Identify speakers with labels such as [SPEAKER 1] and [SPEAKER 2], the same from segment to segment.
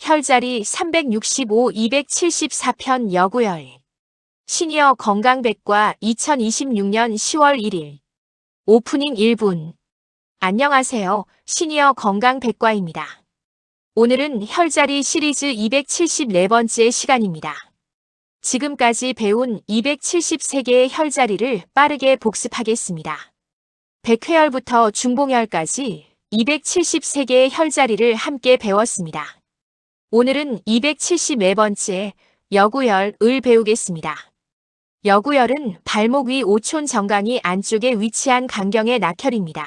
[SPEAKER 1] 혈자리 365-274편 여구열. 시니어 건강백과 2026년 10월 1일. 오프닝 1분. 안녕하세요. 시니어 건강백과입니다. 오늘은 혈자리 시리즈 274번째 시간입니다. 지금까지 배운 273개의 혈자리를 빠르게 복습하겠습니다. 백회열부터 중봉열까지 273개의 혈자리를 함께 배웠습니다. 오늘은 274번째 여구열을 배우겠습니다. 여구열은 발목 위 오촌 정강이 안쪽에 위치한 간경의 낙혈입니다.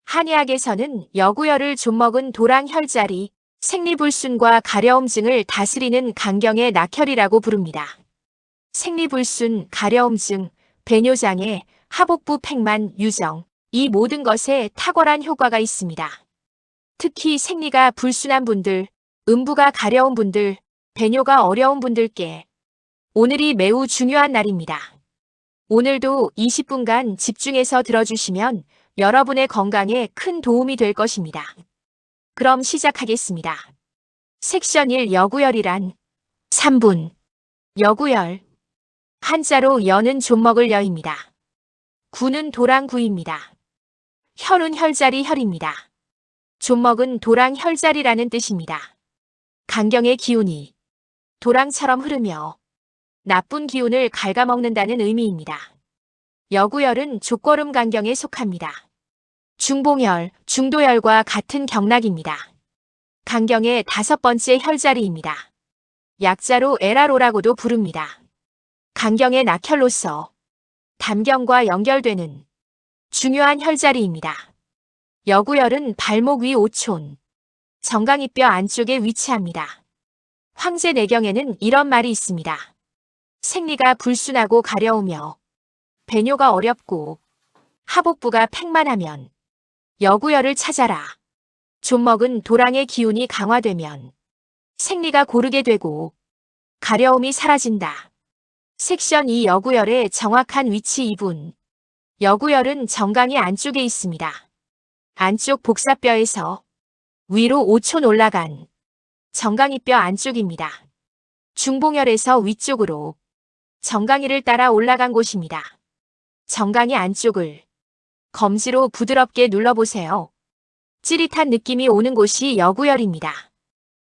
[SPEAKER 1] 한의학에서는 여구열을 좀먹은 도랑혈자리, 생리불순과 가려움증을 다스리는 간경의 낙혈이라고 부릅니다. 생리불순, 가려움증, 배뇨장애, 하복부 팽만, 유정, 이 모든 것에 탁월한 효과가 있습니다. 특히 생리가 불순한 분들, 음부가 가려운 분들, 배뇨가 어려운 분들께 오늘이 매우 중요한 날입니다. 오늘도 20분간 집중해서 들어주시면 여러분의 건강에 큰 도움이 될 것입니다. 그럼 시작하겠습니다. 섹션 1 여구열이란 3분. 여구열. 한자로 여는 좀먹을 여입니다. 구는 도랑구입니다. 혈은 혈자리 혈입니다. 좀먹은 도랑혈자리라는 뜻입니다. 간경의 기운이 도랑처럼 흐르며 나쁜 기운을 갉아먹는다는 의미입니다. 여구열은 족거름 간경에 속합니다. 중봉열, 중도열과 같은 경락입니다. 간경의 5번째 혈자리입니다. 약자로 에라로라고도 부릅니다. 간경의 낙혈로서 담경과 연결되는 중요한 혈자리입니다. 여구열은 발목 위 오촌, 정강이뼈 안쪽에 위치합니다. 황제내경에는 이런 말이 있습니다. 생리가 불순하고 가려우며 배뇨가 어렵고 하복부가 팽만하면 여구열을 찾아라. 좀먹은 도랑의 기운이 강화되면 생리가 고르게 되고 가려움이 사라진다. 섹션 2 여구열의 정확한 위치 2분. 여구열은 정강이 안쪽에 있습니다. 안쪽 복사뼈에서 위로 5촌 올라간 정강이뼈 안쪽입니다. 중봉열에서 위쪽으로 정강이를 따라 올라간 곳입니다. 정강이 안쪽을 검지로 부드럽게 눌러보세요. 찌릿한 느낌이 오는 곳이 여구열입니다.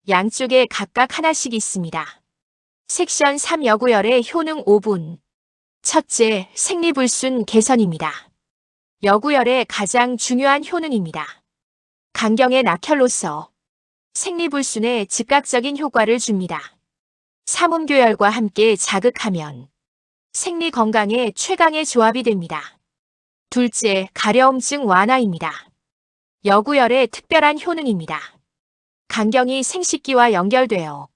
[SPEAKER 1] 양쪽에 각각 하나씩 있습니다. 섹션 3 여구열의 효능 5분. 첫째, 생리불순 개선입니다. 여구열의 가장 중요한 효능입니다. 간경의 낙혈로서 생리불순에 즉각적인 효과를 줍니다. 삼음교열과 함께 자극하면 생리 건강에 최강의 조합이 됩니다. 둘째, 가려움증 완화입니다. 여구열의 특별한 효능입니다. 간경이 생식기와 연결되어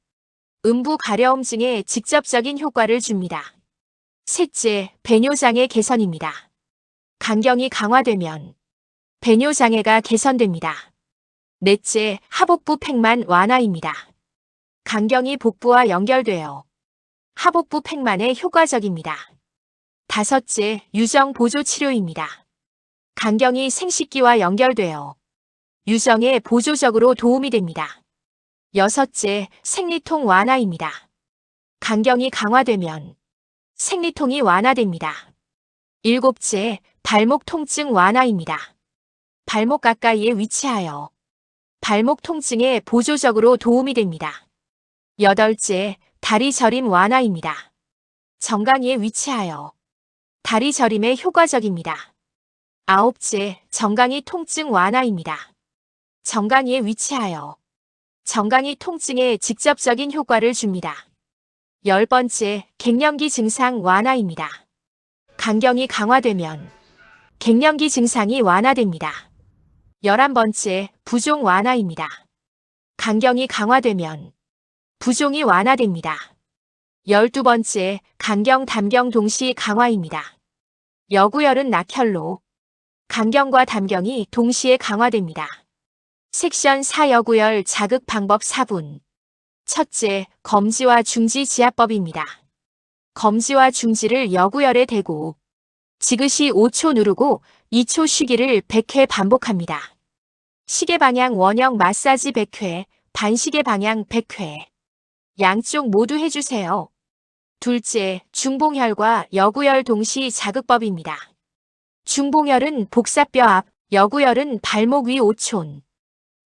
[SPEAKER 1] 음부 가려움증에 직접적인 효과를 줍니다. 셋째, 배뇨장애 개선입니다. 간경이 강화되면 배뇨장애가 개선됩니다. 넷째, 하복부 팽만 완화입니다. 간경이 복부와 연결되어 하복부 팽만에 효과적입니다. 다섯째, 유정 보조 치료입니다. 간경이 생식기와 연결되어 유정에 보조적으로 도움이 됩니다. 여섯째, 생리통 완화입니다. 간경이 강화되면 생리통이 완화됩니다. 일곱째, 발목 통증 완화입니다. 발목 가까이에 위치하여 발목 통증에 보조적으로 도움이 됩니다. 여덟째, 다리 저림 완화입니다. 정강이에 위치하여 다리 저림에 효과적입니다. 아홉째, 정강이 통증 완화입니다. 정강이에 위치하여 정강이 통증에 직접적인 효과를 줍니다. 10번째, 갱년기 증상 완화입니다. 간경이 강화되면 갱년기 증상이 완화됩니다. 11번째, 부종 완화입니다. 간경이 강화되면 부종이 완화됩니다. 12번째, 간경, 담경 동시 강화입니다. 여구열은 낙혈로 간경과 담경이 동시에 강화됩니다. 섹션 4 여구열 자극 방법 4분. 첫째, 검지와 중지 지압법입니다. 검지와 중지를 여구열에 대고 지그시 5초 누르고 2초 쉬기를 100회 반복합니다. 시계 방향 원형 마사지 100회, 반시계 방향 100회. 양쪽 모두 해주세요. 둘째, 중봉혈과 여구열 동시 자극법입니다. 중봉혈은 복사뼈 앞, 여구열은 발목 위 5촌.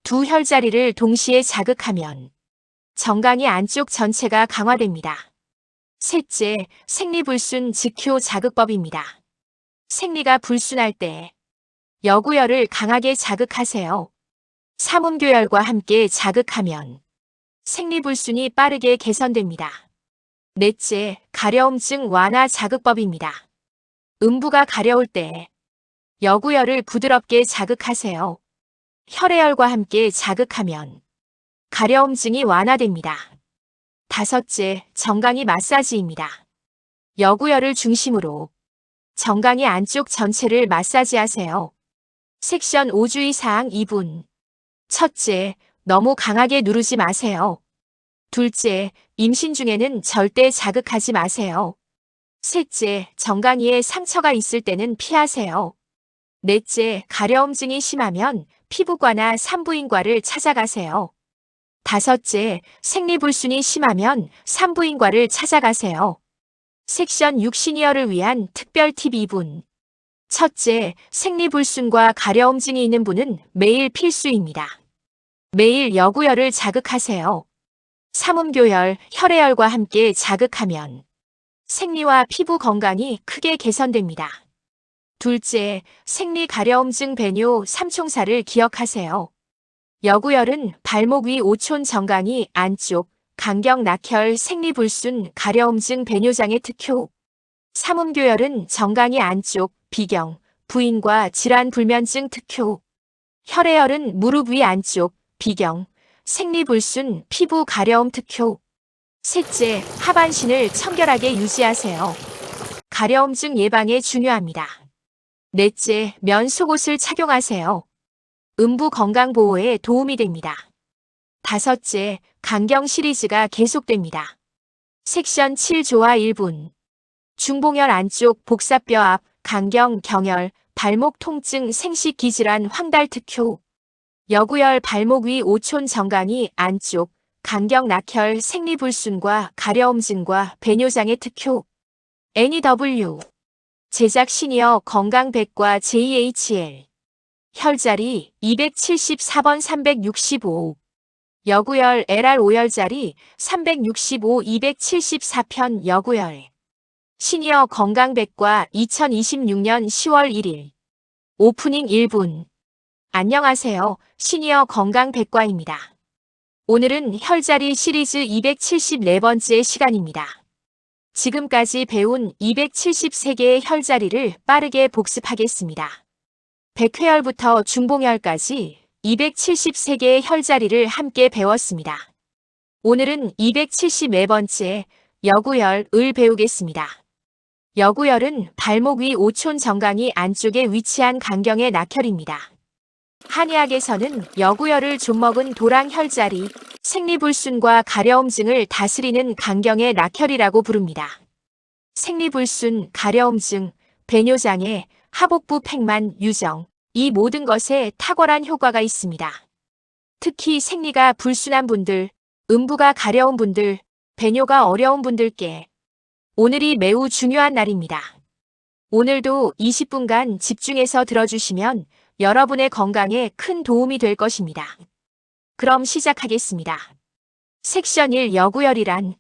[SPEAKER 1] 두 혈자리를 동시에 자극하면 정강이 안쪽 전체가 강화됩니다. 셋째, 생리불순 즉효 자극법입니다. 생리가 불순할 때 여구열을 강하게 자극하세요. 삼음교열과 함께 자극하면 생리불순이 빠르게 개선됩니다. 넷째, 가려움증 완화 자극법입니다. 음부가 가려울 때 여구열을 부드럽게 자극하세요. 혈액열과 함께 자극하면 가려움증이 완화됩니다. 다섯째, 정강이 마사지입니다. 여구열을 중심으로 정강이 안쪽 전체를 마사지하세요. 섹션 5주의 사항 2분. 첫째, 너무 강하게 누르지 마세요. 둘째, 임신 중에는 절대 자극하지 마세요. 셋째, 정강이에 상처가 있을 때는 피하세요. 넷째, 가려움증이 심하면 피부과나 산부인과를 찾아가세요. 다섯째, 생리불순이 심하면 산부인과를 찾아가세요. 섹션 6 시니어를 위한 특별 팁 2분. 첫째, 생리불순과 가려움증이 있는 분은 매일 필수입니다. 매일 여구열을 자극하세요. 삼음교열, 혈액열과 함께 자극하면 생리와 피부 건강이 크게 개선됩니다. 둘째, 생리 가려움증 배뇨 삼총사를 기억하세요. 여구열은 발목 위 5촌 정강이 안쪽, 간경 낙혈 생리불순 가려움증 배뇨장의 특효. 삼음교열은 정강이 안쪽, 비경, 부인과 질환 불면증 특효. 혈액열은 무릎 위 안쪽, 비경, 생리불순 피부 가려움 특효. 셋째, 하반신을 청결하게 유지하세요. 가려움증 예방에 중요합니다. 넷째, 면 속옷을 착용하세요. 음부 건강 보호에 도움이 됩니다. 다섯째, 간경 시리즈가 계속됩니다. 섹션 7조화 1분. 중봉혈 안쪽 복사뼈 앞, 간경, 경혈, 발목 통증 생식 기질환 황달 특효. 여구열 발목 위 5촌 정강이 안쪽, 간경 낙혈 생리불순과 가려움증과 배뇨장의 특효. NEW. 제작 시니어 건강백과 JHL. 혈자리 274번 365. 여구열 LR 5혈자리 365 274편 여구열. 시니어 건강백과 2026년 10월 1일. 오프닝 1분. 안녕하세요. 시니어 건강백과입니다. 오늘은 혈자리 시리즈 274번째 시간입니다. 지금까지 배운 273개의 혈자리를 빠르게 복습하겠습니다. 백회열부터 중봉혈까지 273개의 혈자리를 함께 배웠습니다. 오늘은 274번째 여구열을 배우겠습니다. 여구열은 발목 위 5촌 정강이 안쪽에 위치한 간경의 낙혈입니다. 한의학에서는 여구열을 좀먹은 도랑혈자리, 생리불순과 가려움증을 다스리는 간경의 낙혈이라고 부릅니다. 생리불순, 가려움증, 배뇨장애, 하복부 팽만, 유정, 이 모든 것에 탁월한 효과가 있습니다. 특히 생리가 불순한 분들, 음부가 가려운 분들, 배뇨가 어려운 분들께 오늘이 매우 중요한 날입니다. 오늘도 20분간 집중해서 들어주시면 여러분의 건강에 큰 도움이 될 것입니다. 그럼 시작하겠습니다. 섹션 1 여구열이란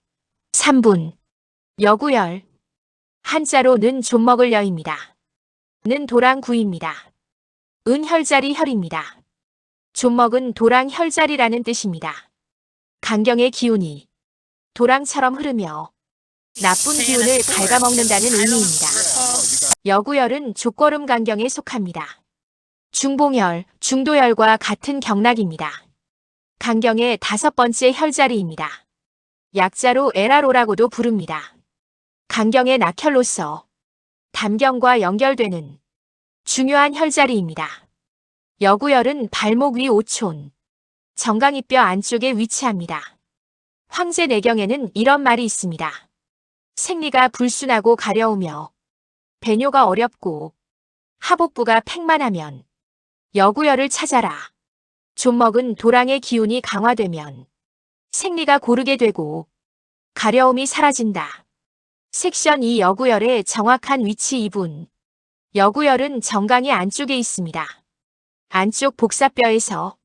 [SPEAKER 1] 3분. 여구열. 한자로 는 좀먹을 여입니다. 는 도랑구입니다. 은 혈자리 혈입니다. 좀먹은 도랑혈자리라는 뜻입니다. 간경의 기운이 도랑처럼 흐르며 나쁜 기운을 갉아먹는다는 의미입니다. 여구열은 족거름 간경에 속합니다. 중봉혈, 중도혈과 같은 경락입니다. 간경의 5번째 혈자리입니다. 약자로 LRO라고도 부릅니다. 간경의 낙혈로서 담경과 연결되는 중요한 혈자리입니다. 여구열은 발목 위 5촌, 정강이뼈 안쪽에 위치합니다. 황제내경에는 이런 말이 있습니다. 생리가 불순하고 가려우며 배뇨가 어렵고 하복부가 팽만하면 여구열을 찾아라. 좀먹은 도랑의 기운이 강화되면 생리가 고르게 되고 가려움이 사라진다. 섹션 2 여구열의 정확한 위치 2분. 여구열은 정강이 안쪽에 있습니다. 안쪽 복사뼈에서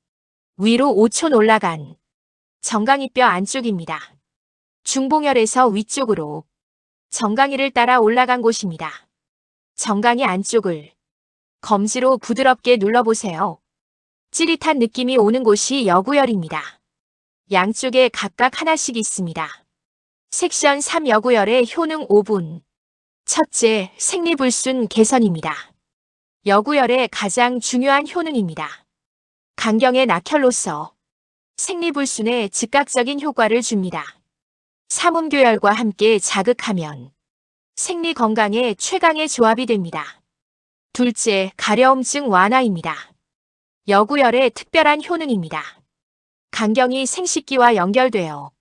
[SPEAKER 1] 위로 5촌 올라간 정강이뼈 안쪽입니다. 중봉혈에서 위쪽으로 정강이를 따라 올라간 곳입니다. 정강이 안쪽을 검지로 부드럽게 눌러보세요. 찌릿한 느낌이 오는 곳이 여구열입니다. 양쪽에 각각 하나씩 있습니다. 섹션 3 여구열의 효능 5분. 첫째, 생리불순 개선입니다. 여구열의 가장 중요한 효능입니다. 강경의 낙혈로서 생리불순에 즉각적인 효과를 줍니다. 삼음교열과 함께 자극하면 생리 건강에 최강의 조합이 됩니다. 둘째, 가려움증 완화입니다. 여구열의 특별한 효능입니다. 강경이 생식기와 연결되어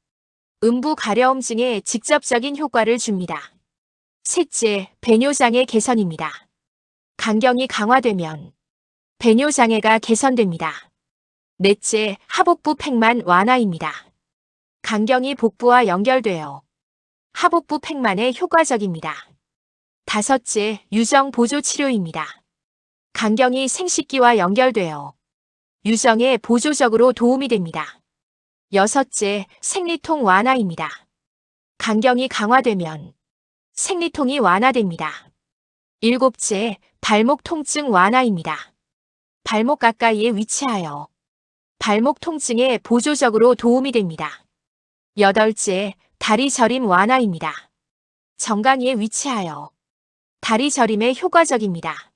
[SPEAKER 1] 음부 가려움증에 직접적인 효과를 줍니다. 셋째, 배뇨장애 개선입니다. 강경이 강화되면 배뇨장애가 개선됩니다. 넷째, 하복부 팽만 완화입니다. 강경이 복부와 연결되어 하복부 팽만에 효과적입니다. 다섯째, 유정 보조 치료입니다. 강경이 생식기와 연결되어 유정에 보조적으로 도움이 됩니다. 여섯째, 생리통 완화입니다. 강경이 강화되면 생리통이 완화됩니다. 일곱째, 발목 통증 완화입니다. 발목 가까이에 위치하여 발목 통증에 보조적으로 도움이 됩니다. 여덟째, 다리 저림 완화입니다. 정강이에 위치하여 다리 저림에 효과적입니다.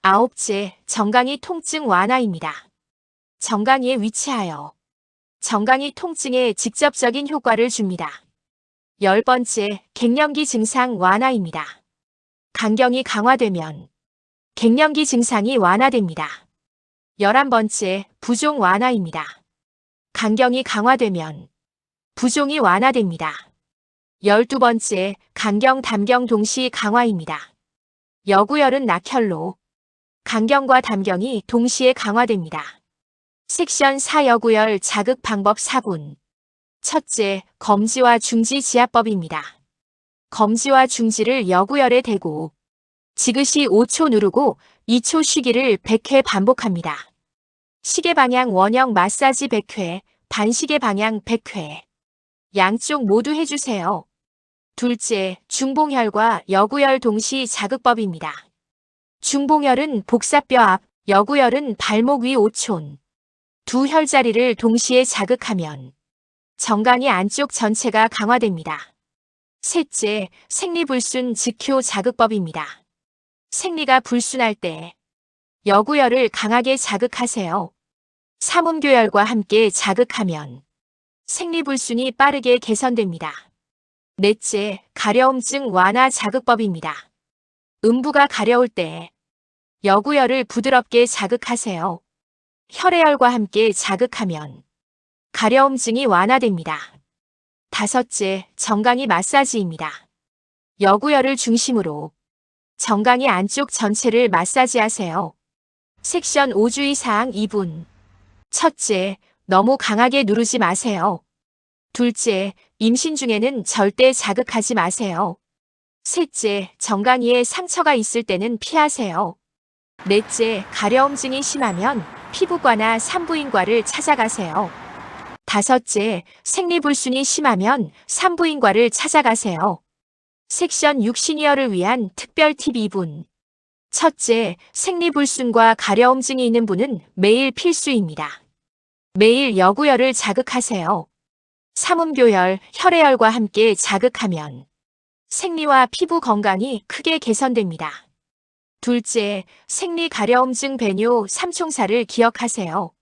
[SPEAKER 1] 아홉째, 정강이 통증 완화입니다. 정강이에 위치하여 정강이 통증에 직접적인 효과를 줍니다. 열 번째, 갱년기 증상 완화입니다. 강경이 강화되면 갱년기 증상이 완화됩니다. 11번째, 부종 완화입니다. 강경이 강화되면 부종이 완화됩니다. 12번째, 간경, 담경 동시 강화입니다. 여구열은 낙혈로 간경과 담경이 동시에 강화됩니다. 섹션 4 여구열 자극 방법 4분. 첫째, 검지와 중지 지압법입니다. 검지와 중지를 여구열에 대고 지그시 5초 누르고 2초 쉬기를 100회 반복합니다. 시계 방향 원형 마사지 100회, 반시계 방향 100회. 양쪽 모두 해주세요. 둘째, 중봉혈과 여구열 동시 자극법입니다. 중봉혈은 복사뼈 앞, 여구열은 발목 위 5촌. 두 혈자리를 동시에 자극하면 정강이 안쪽 전체가 강화됩니다. 셋째, 생리불순 즉효 자극법입니다. 생리가 불순할 때 여구열을 강하게 자극하세요. 삼음교열과 함께 자극하면 생리불순이 빠르게 개선됩니다. 넷째, 가려움증 완화 자극법입니다. 음부가 가려울 때 여구열을 부드럽게 자극하세요. 혈액열과 함께 자극하면 가려움증이 완화됩니다. 다섯째, 정강이 마사지입니다. 여구열을 중심으로 정강이 안쪽 전체를 마사지하세요. 섹션 5 주의사항 2분. 첫째, 너무 강하게 누르지 마세요. 둘째, 임신 중에는 절대 자극하지 마세요. 셋째, 정강이에 상처가 있을 때는 피하세요. 넷째, 가려움증이 심하면 피부과나 산부인과를 찾아가세요. 다섯째, 생리불순이 심하면 산부인과를 찾아가세요. 섹션 6 시니어를 위한 특별 팁 2분. 첫째, 생리불순과 가려움증이 있는 분은 매일 필수입니다. 매일 여구열을 자극하세요. 삼음교열, 혈액열과 함께 자극하면 생리와 피부 건강이 크게 개선됩니다. 둘째, 생리 가려움증 배뇨 삼총사를 기억하세요.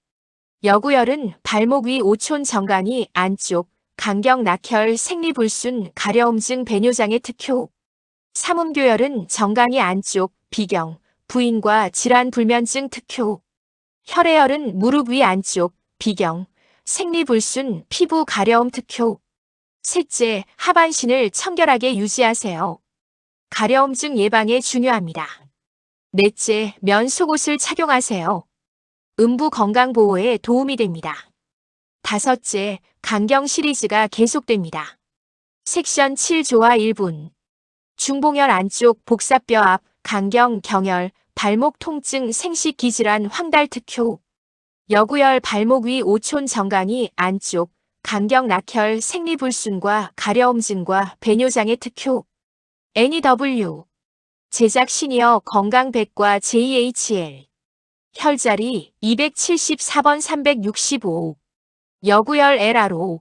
[SPEAKER 1] 여구열은 발목 위 5촌 정강이 안쪽, 간경 낙혈 생리불순 가려움증 배뇨장애 특효. 삼음교열은 정강이 안쪽, 비경, 부인과 질환 불면증 특효. 혈액열은 무릎 위 안쪽, 비경, 생리불순 피부 가려움 특효. 셋째, 하반신을 청결하게 유지하세요. 가려움증 예방에 중요합니다. 넷째, 면 속옷을 착용하세요. 음부 건강보호에 도움이 됩니다. 다섯째, 강경 시리즈가 계속됩니다. 섹션 7조화 1분. 중봉혈 안쪽 복사뼈 앞, 강경, 경혈, 발목 통증, 생식 기질환, 황달 특효. 여구열 발목 위 오촌 정강이 안쪽, 강경 낙혈, 생리불순과 가려움 증과 배뇨장애 특효. NEW. 제작 시니어 건강백과 JHL. 혈자리 274번 365. 여구열 LRO.